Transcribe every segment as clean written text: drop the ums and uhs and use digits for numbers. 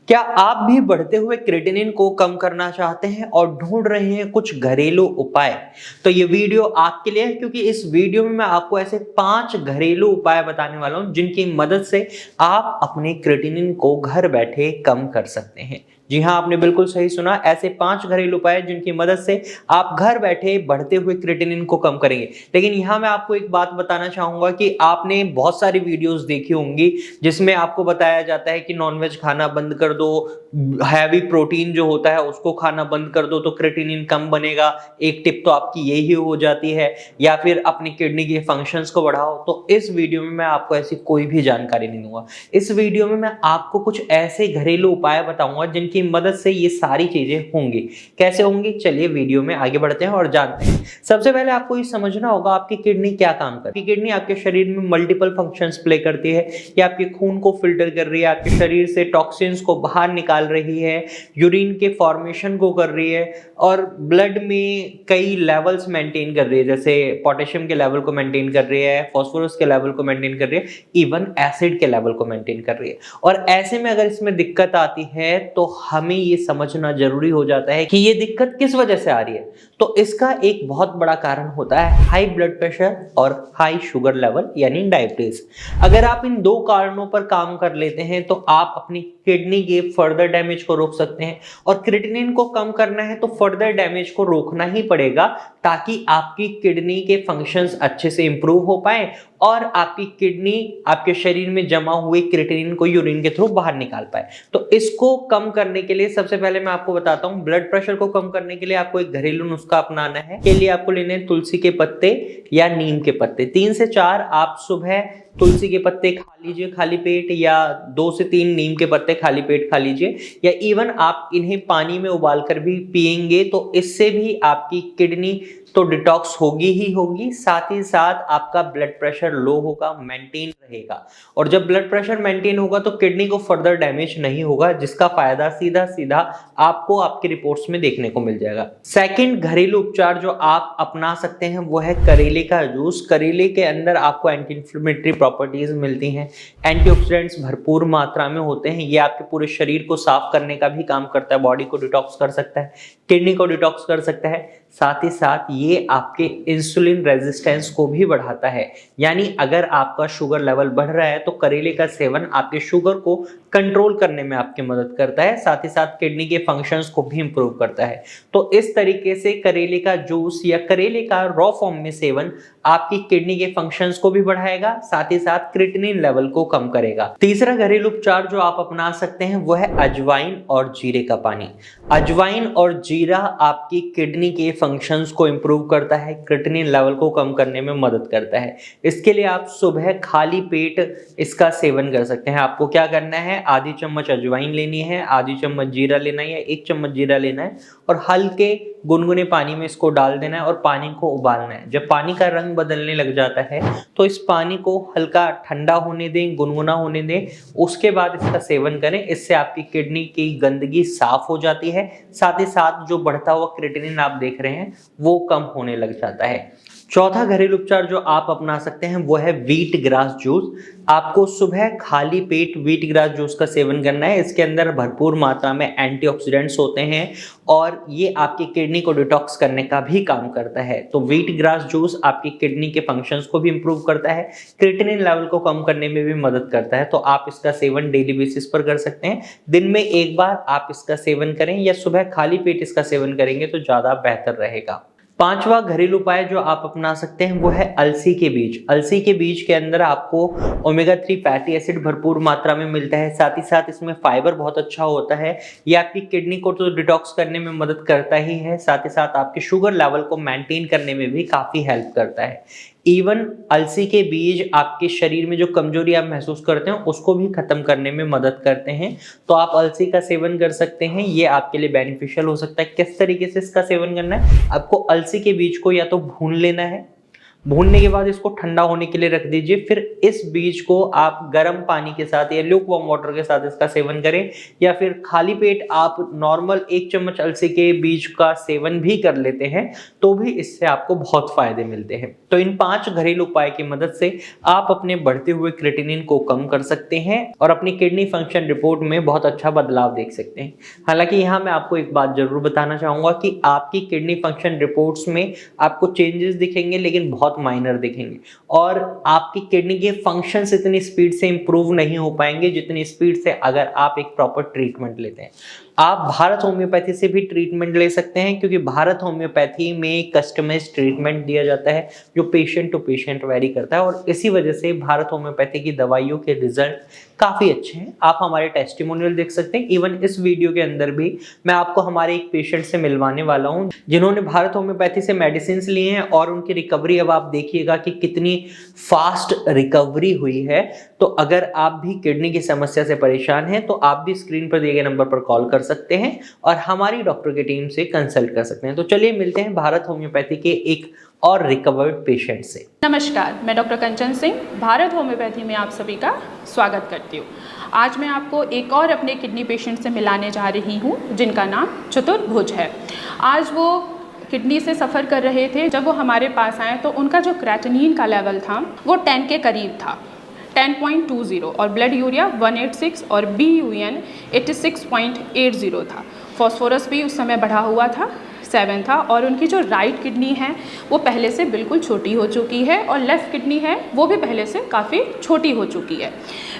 क्या आप भी बढ़ते हुए क्रिएटिनिन को कम करना चाहते हैं और ढूंढ रहे हैं कुछ घरेलू उपाय? तो ये वीडियो आपके लिए है, क्योंकि इस वीडियो में मैं आपको ऐसे 5 घरेलू उपाय बताने वाला हूं जिनकी मदद से आप अपने क्रिएटिनिन को घर बैठे कम कर सकते हैं। जी हाँ, आपने बिल्कुल सही सुना, ऐसे 5 घरेलू उपाय जिनकी मदद से आप घर बैठे बढ़ते हुए क्रिएटिनिन को कम करेंगे। लेकिन यहाँ मैं आपको एक बात बताना चाहूंगा कि आपने बहुत सारी वीडियोस देखी होंगी जिसमें आपको बताया जाता है कि नॉनवेज खाना बंद कर दो, हैवी प्रोटीन जो होता है उसको खाना बंद कर दो तो क्रिएटिनिन कम बनेगा। एक टिप तो आपकी यही हो जाती है, या फिर अपनी किडनी के फंक्शंस को बढ़ाओ। तो इस वीडियो में मैं आपको ऐसी कोई भी जानकारी नहीं दूंगा। इस वीडियो में मैं आपको कुछ ऐसे घरेलू उपाय बताऊंगा जिनकी मदद से ये सारी चीजें होंगी। कैसे होंगी, चलिए वीडियो में आगे बढ़ते हैं और जानते हैं। सबसे पहले आपको ये समझना होगा आपकी किडनी क्या काम करती है। किडनी आपके शरीर में मल्टीपल फंक्शंस प्ले करती है। ये आपके खून को फिल्टर कर रही है, आपके शरीर से टॉक्सिन्स को बाहर निकाल रही है, यूरिन के फॉर्मेशन को कर रही है, और ब्लड में कई लेवल्स मेंटेन कर रही है, जैसे पोटेशियम के लेवल को मेंटेन कर रही है, फास्फोरस के लेवल को मेंटेन कर रही है, इवन एसिड के लेवल को मेंटेन कर रही है। और ऐसे में अगर इसमें दिक्कत आती है तो हमें ये समझना जरूरी हो जाता है कि ये दिक्कत किस वजह से आ रही है। तो इसका एक बहुत बड़ा कारण होता है हाई ब्लड प्रेशर और हाई शुगर लेवल यानी डायबिटीज। अगर आप इन दो कारणों पर काम कर लेते हैं तो आप अपनी किडनी के फर्दर डैमेज को रोक सकते हैं। और क्रिएटिनिन को कम करना है तो फर्दर डैमेज को रोकना ही पड़ेगा, ताकि आपकी किडनी के फंक्शंस अच्छे से इंप्रूव हो पाए और आपकी किडनी आपके शरीर में जमा हुए क्रिएटिनिन को यूरिन के थ्रू बाहर निकाल पाए। तो इसको कम करने के लिए सबसे पहले मैं आपको बताता हूं, ब्लड प्रेशर को कम करने के लिए आपको एक घरेलू नुस्खा अपनाना है। के लिए आपको लेने हैं तुलसी के पत्ते या नीम के पत्ते। 3 से 4 आप सुबह तुलसी के पत्ते खा लीजिए खाली पेट, या 2 से 3 नीम के पत्ते खाली पेट खा लीजिए, या इवन आप इन्हें पानी में उबालकर भी पिएंगे तो इससे भी आपकी किडनी तो डिटॉक्स होगी ही होगी, साथ ही साथ आपका ब्लड प्रेशर लो होगा, मेंटेन रहेगा। और जब ब्लड प्रेशर मेंटेन होगा तो किडनी को फर्दर डैमेज नहीं होगा, जिसका फायदा सीधा सीधा आपको आपकी रिपोर्ट्स में देखने को मिल जाएगा। सेकंड घरेलू उपचार जो आप अपना सकते हैं वो है करेले का जूस। करेले के अंदर आपको एंटी इंफ्लेमेटरी प्रॉपर्टीज मिलती हैं, एंटीऑक्सीडेंट्स भरपूर मात्रा में होते हैं। ये आपके पूरे शरीर को साफ करने का भी काम करता है, बॉडी को डिटॉक्स कर सकता है, किडनी को डिटॉक्स कर सकता है, साथ ही साथ ये आपके इंसुलिन रेजिस्टेंस को भी बढ़ाता है। यानी अगर आपका शुगर लेवल बढ़ रहा है तो करेले का सेवन आपके शुगर को कंट्रोल करने में आपकी मदद करता है, साथ ही साथ किडनी के फंक्शंस को भी इंप्रूव करता है। तो इस तरीके से करेले का जूस या करेले का रॉ फॉर्म में सेवन आपकी किडनी के फंक्शंस को भी बढ़ाएगा, साथ ही साथ क्रिएटिनिन लेवल को कम करेगा। तीसरा घरेलू उपचार जो आप अपना सकते हैं वो है अजवाइन और जीरे का पानी। अजवाइन और जीरा आपकी किडनी के फंक्शंस को इंप्रूव करता है, क्रिएटिनिन लेवल को कम करने में मदद करता है। इसके लिए आप सुबह खाली पेट इसका सेवन कर सकते हैं। आपको क्या करना है, आधी चम्मच अजवाइन लेनी है, आधी चम्मच जीरा लेना है या 1 चम्मच जीरा लेना है, और हल्के गुनगुने पानी में इसको डाल देना है और पानी को उबालना है। जब पानी का रंग बदलने लग जाता है तो इस पानी को हल्का ठंडा होने दें, गुनगुना होने दें, उसके बाद इसका सेवन करें। इससे आपकी किडनी की गंदगी साफ हो जाती है, साथ ही साथ जो बढ़ता हुआ क्रिएटिनिन आप देख रहे हैं वो कम होने लग जाता है। चौथा घरेलू उपचार जो आप अपना सकते हैं वो है व्हीट ग्रास जूस। आपको सुबह खाली पेट व्हीट ग्रास जूस का सेवन करना है। इसके अंदर भरपूर मात्रा में एंटीऑक्सीडेंट्स होते हैं और ये आपकी किडनी को डिटॉक्स करने का भी काम करता है। तो व्हीट ग्रास जूस आपकी किडनी के फंक्शंस को भी इंप्रूव करता है, क्रिएटिनिन लेवल को कम करने में भी मदद करता है। तो आप इसका सेवन डेली बेसिस पर कर सकते हैं। दिन में एक बार आप इसका सेवन करें या सुबह खाली पेट इसका सेवन करेंगे तो ज्यादा बेहतर रहेगा। पांचवा घरेलू उपाय जो आप अपना सकते हैं वो है अलसी के बीज। अलसी के बीज के अंदर आपको ओमेगा 3 फैटी एसिड भरपूर मात्रा में मिलता है, साथ ही साथ इसमें फाइबर बहुत अच्छा होता है। ये आपकी किडनी को तो डिटॉक्स करने में मदद करता ही है, साथ ही साथ आपके शुगर लेवल को मेंटेन करने में भी काफी हेल्प करता है। इवन अलसी के बीज आपके शरीर में जो कमजोरी आप महसूस करते हैं उसको भी खत्म करने में मदद करते हैं। तो आप अलसी का सेवन कर सकते हैं, ये आपके लिए बेनिफिशियल हो सकता है। किस तरीके से इसका सेवन करना है, आपको अलसी के बीज को या तो भून लेना है, भूनने के बाद इसको ठंडा होने के लिए रख दीजिए। फिर इस बीज को आप गर्म पानी के साथ या ल्यूक वार्म वाटर के साथ इसका सेवन करें, या फिर खाली पेट आप नॉर्मल 1 चम्मच अलसी के बीज का सेवन भी कर लेते हैं तो भी इससे आपको बहुत फायदे मिलते हैं। तो इन 5 घरेलू उपाय की मदद से आप अपने बढ़ते हुए क्रिएटिनिन को कम कर सकते हैं और अपनी किडनी फंक्शन रिपोर्ट में बहुत अच्छा बदलाव देख सकते हैं। हालांकि यहाँ मैं आपको एक बात जरूर बताना चाहूंगा कि आपकी किडनी फंक्शन रिपोर्ट्स में आपको चेंजेस दिखेंगे, लेकिन बहुत माइनर दिखेंगे, और आपकी किडनी के फंक्शंस इतनी स्पीड से इंप्रूव नहीं हो पाएंगे जितनी स्पीड से अगर आप एक प्रॉपर ट्रीटमेंट लेते हैं। आप भारत होम्योपैथी से भी ट्रीटमेंट ले सकते हैं, क्योंकि भारत होम्योपैथी में कस्टमाइज्ड ट्रीटमेंट दिया जाता है जो पेशेंट टू पेशेंट वेरी करता है, और इसी वजह से भारत होम्योपैथी की दवाइयों के रिजल्ट काफ़ी अच्छे हैं। आप हमारे टेस्टिमोनियल देख सकते हैं। इवन इस वीडियो के अंदर भी मैं आपको हमारे एक पेशेंट से मिलवाने वाला हूं जिन्होंने भारत होम्योपैथी से मेडिसिन लिए हैं, और उनकी रिकवरी अब आप देखिएगा कि कितनी फास्ट रिकवरी हुई है। तो अगर आप भी किडनी की समस्या से परेशान हैं तो आप भी स्क्रीन पर दिए गए नंबर पर कॉल कर सकते हैं और हमारी डॉक्टर की टीम से कंसल्ट कर सकते हैं। तो चलिए मिलते हैं भारत होम्योपैथी के एक और रिकवर्ड पेशेंट से। नमस्कार, मैं डॉक्टर कंचन सिंह भारत होम्योपैथी में आप सभी का स्वागत करती हूँ। आज मैं आपको एक और अपने किडनी पेशेंट से मिलाने जा रही हूँ जिनका नाम चतुर्भुज है। आज वो किडनी से सफ़र कर रहे थे। जब वो हमारे पास आए तो उनका जो क्रेटिनिन का लेवल था वो 10 के करीब था, 10.20, और ब्लड यूरिया 186 और BUN 86.80 था। फॉस्फोरस भी उस समय बढ़ा हुआ था, 7 था, और उनकी जो राइट किडनी है वो पहले से बिल्कुल छोटी हो चुकी है और लेफ़्ट किडनी है वो भी पहले से काफ़ी छोटी हो चुकी है।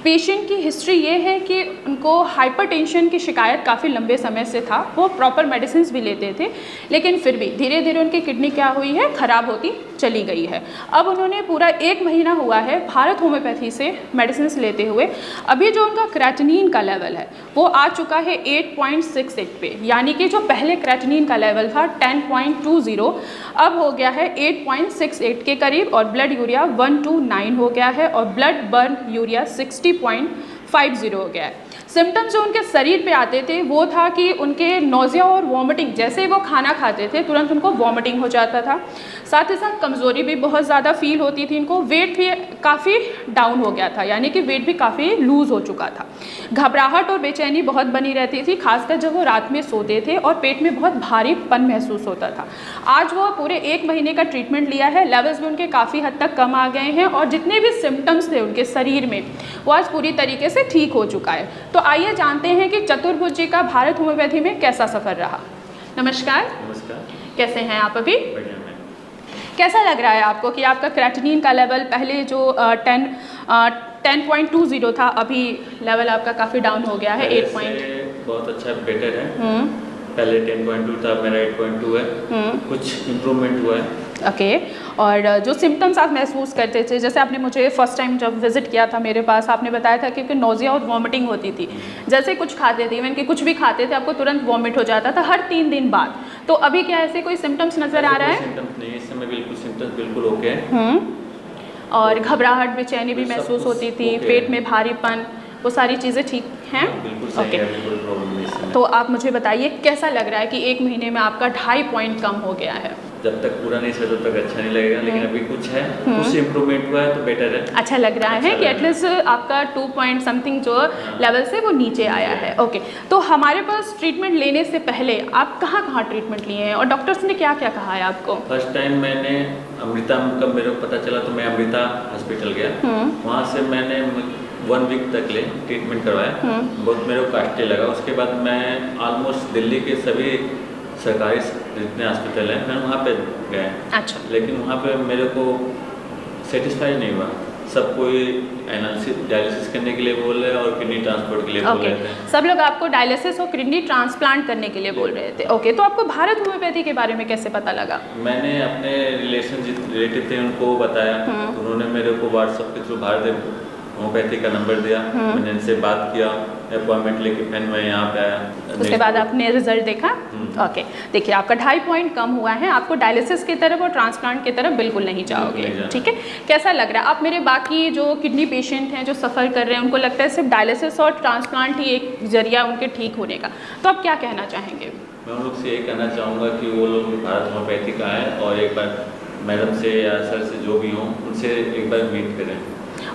पेशेंट की हिस्ट्री ये है कि उनको हाइपरटेंशन की शिकायत काफ़ी लंबे समय से था। वो प्रॉपर मेडिसिन भी लेते थे, लेकिन फिर भी धीरे धीरे उनकी किडनी क्या हुई है, ख़राब होती चली गई है। अब उन्होंने पूरा 1 महीना हुआ है भारत होम्योपैथी से मेडिसिन लेते हुए। अभी जो उनका क्रेटिनिन का लेवल है वो आ चुका है 8.68 पे, यानी कि जो पहले क्रेटिनिन का लेवल था 10.20 अब हो गया है 8.68 के करीब, और ब्लड यूरिया 129 हो गया है, और ब्लड बर्न यूरिया 60.50 हो गया है। सिम्टम्स जो उनके शरीर पे आते थे वो था कि उनके नोज़िया और वॉमिटिंग, जैसे ही वो खाना खाते थे तुरंत उनको वॉमिटिंग हो जाता था। साथ ही साथ कमज़ोरी भी बहुत ज़्यादा फील होती थी इनको। वेट भी काफ़ी डाउन हो गया था, यानी कि वेट भी काफ़ी लूज़ हो चुका था। घबराहट और बेचैनी बहुत बनी रहती थी, खासकर जब वो रात में सोते थे, और पेट में बहुत भारीपन महसूस होता था। आज वो पूरे 1 महीने का ट्रीटमेंट लिया है, लेवल्स भी उनके काफ़ी हद तक कम आ गए हैं, और जितने भी सिम्टम्स थे उनके शरीर में वो आज पूरी तरीके से ठीक हो चुका है। तो आइए जानते हैं कि चतुर्भुज जी का भारत होम्योपैथी में कैसा सफ़र रहा। नमस्कार। नमस्कार। कैसे हैं आप अभी? बढ़िया। मैं कैसा लग रहा है आपको कि आपका क्रेटिनिन का लेवल पहले जो 10.20 था, अभी लेवल आपका काफ़ी डाउन हो गया है 8 पॉइंट। बहुत अच्छा बेटर है। पहले 10.2 था, मेरा 8.2 है। कुछ इम्प्रूवमेंट हुआ है। ओके। और जो सिम्टम्स आप महसूस करते थे, जैसे आपने मुझे फर्स्ट टाइम जब विजिट किया था मेरे पास, आपने बताया था कि नोज़िया और वॉमिटिंग होती थी। जैसे कुछ खाते थे, इवन कि कुछ भी खाते थे आपको तुरंत वॉमिट हो जाता था हर 3 दिन बाद। तो अभी क्या ऐसे कोई सिम्टम्स नज़र आ रहा है? सिम्टम्स नहीं, इस समय बिल्कुल सिम्टम्स बिल्कुल ओके है। और घबराहट बेचैनी भी महसूस होती थी, पेट में भारीपन, वो सारी चीज़ें ठीक हैं? बिल्कुल सही है, बिल्कुल प्रॉब्लम नहीं है। तो आप मुझे बताइए कैसा लग रहा है कि 1 महीने में आपका 2.5 पॉइंट कम हो गया है? जब तक पूरा नहीं सर तब तक अच्छा नहीं लगेगा, लेकिन अभी कुछ है, कुछ इम्प्रूवमेंट हुआ है तो बेटर है। अच्छा लग रहा है कि एटलीस्ट आपका 2 पॉइंट समथिंग जो लेवल से वो नीचे आया है। ओके। तो हमारे पास ट्रीटमेंट लेने से पहले आप कहाँ ट्रीटमेंट लिए हैं और डॉक्टर्स ने क्या क्या कहा है आपको? फर्स्ट टाइम मैंने अमृता का मेरे को पता चला तो मैं अमृता हॉस्पिटल गया। वहाँ से मैंने 1 वीक तक ले ट्रीटमेंट करवाया। बहुत मेरे को कॉस्टली लगा। उसके बाद मैं ऑलमोस्ट दिल्ली के सभी सरकारी जितने हॉस्पिटल हैं मैं वहाँ पे गए। अच्छा। लेकिन वहाँ पे मेरे को सेटिस्फाई नहीं हुआ। सब कोई एनालिसिस डायलिसिस करने के लिए बोल रहे हैं और किडनी ट्रांसप्लांट के लिए बोल रहे थे। सब लोग आपको डायलिसिस और किडनी ट्रांसप्लांट करने के लिए बोल रहे थे। ओके। तो आपको भारत होम्योपैथी के बारे में कैसे पता लगा? मैंने अपने रिलेटिव थे उनको बताया, उन्होंने मेरे को व्हाट्सएप के थ्रू भारत होम्योपैथी का नंबर दिया। मैंने इनसे बात किया, अपॉइंटमेंट लेके फिर मैं यहाँ पे आया। उसके बाद आपने रिजल्ट देखा? ओके। देखिए आपका 2.5 पॉइंट कम हुआ है। आपको डायलिसिस की तरफ और ट्रांसप्लांट की तरफ बिल्कुल नहीं जाओगे। ठीक है। कैसा लग रहा है? आप मेरे बाकी जो किडनी पेशेंट हैं जो सफ़र कर रहे हैं उनको लगता है सिर्फ डायलिसिस और ट्रांसप्लांट ही एक जरिया उनके ठीक होने का, तो आप क्या कहना चाहेंगे? मैं उन लोग से यही कहना चाहूँगा कि वो लोग भारत होम्योपैथी का है और एक बार मैडम से या सर से जो भी हो उनसे एक बार मीट करें।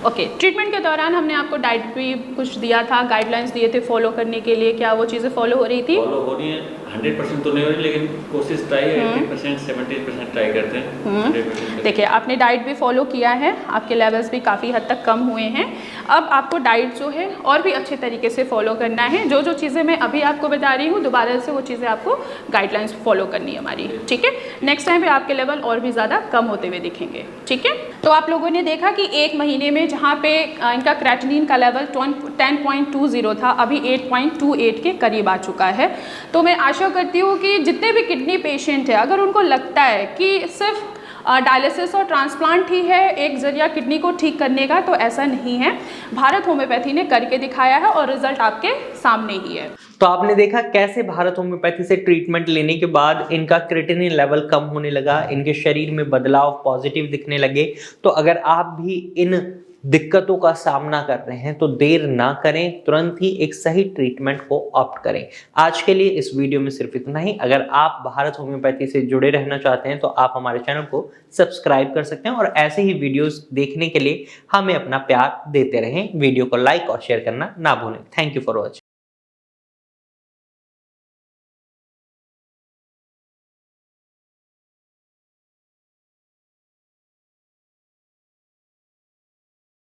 ओके, ट्रीटमेंट के दौरान हमने आपको डाइट भी कुछ दिया था, गाइडलाइंस दिए थे फॉलो करने के लिए, क्या वो चीज़ें फॉलो हो रही थी? फॉलो हो रही है, 100% तो नहीं हो रही, लेकिन कोशिश ट्राई है, 80% 70% ट्राई करते हैं। 100% देखिए, आपने डाइट भी फॉलो किया है, आपके लेवल्स भी काफ़ी हद तक कम हुए हैं। अब आपको डाइट जो है और भी अच्छे तरीके से फॉलो करना है। जो जो चीज़ें मैं अभी आपको बता रही हूँ, दोबारा से वो चीज़ें आपको गाइडलाइंस फॉलो करनी है हमारी, ठीक है? नेक्स्ट टाइम पे आपके लेवल और भी ज़्यादा कम होते हुए दिखेंगे, ठीक है? तो आप लोगों ने देखा कि एक महीने में जहाँ पे इनका क्रेटिनिन का लेवल 10.20 था, अभी 8.28 के करीब आ चुका है। तो मैं आशा करती हूँ कि जितने भी किडनी पेशेंट हैं, अगर उनको लगता है कि सिर्फ डायलिसिस और ट्रांसप्लांट ही है एक जरिया किडनी को ठीक करने का, तो ऐसा नहीं है। भारत होम्योपैथी ने करके दिखाया है और रिजल्ट आपके सामने ही है। तो आपने देखा कैसे भारत होम्योपैथी से ट्रीटमेंट लेने के बाद इनका क्रिएटिनिन लेवल कम होने लगा, इनके शरीर में बदलाव पॉजिटिव दिखने लगे। तो अगर आप भी इन दिक्कतों का सामना कर रहे हैं तो देर ना करें, तुरंत ही एक सही ट्रीटमेंट को ऑप्ट करें। आज के लिए इस वीडियो में सिर्फ इतना ही। अगर आप भारत होम्योपैथी से जुड़े रहना चाहते हैं तो आप हमारे चैनल को सब्सक्राइब कर सकते हैं और ऐसे ही वीडियोस देखने के लिए हमें अपना प्यार देते रहें। वीडियो को लाइक और शेयर करना ना भूलें। Thank you for watching.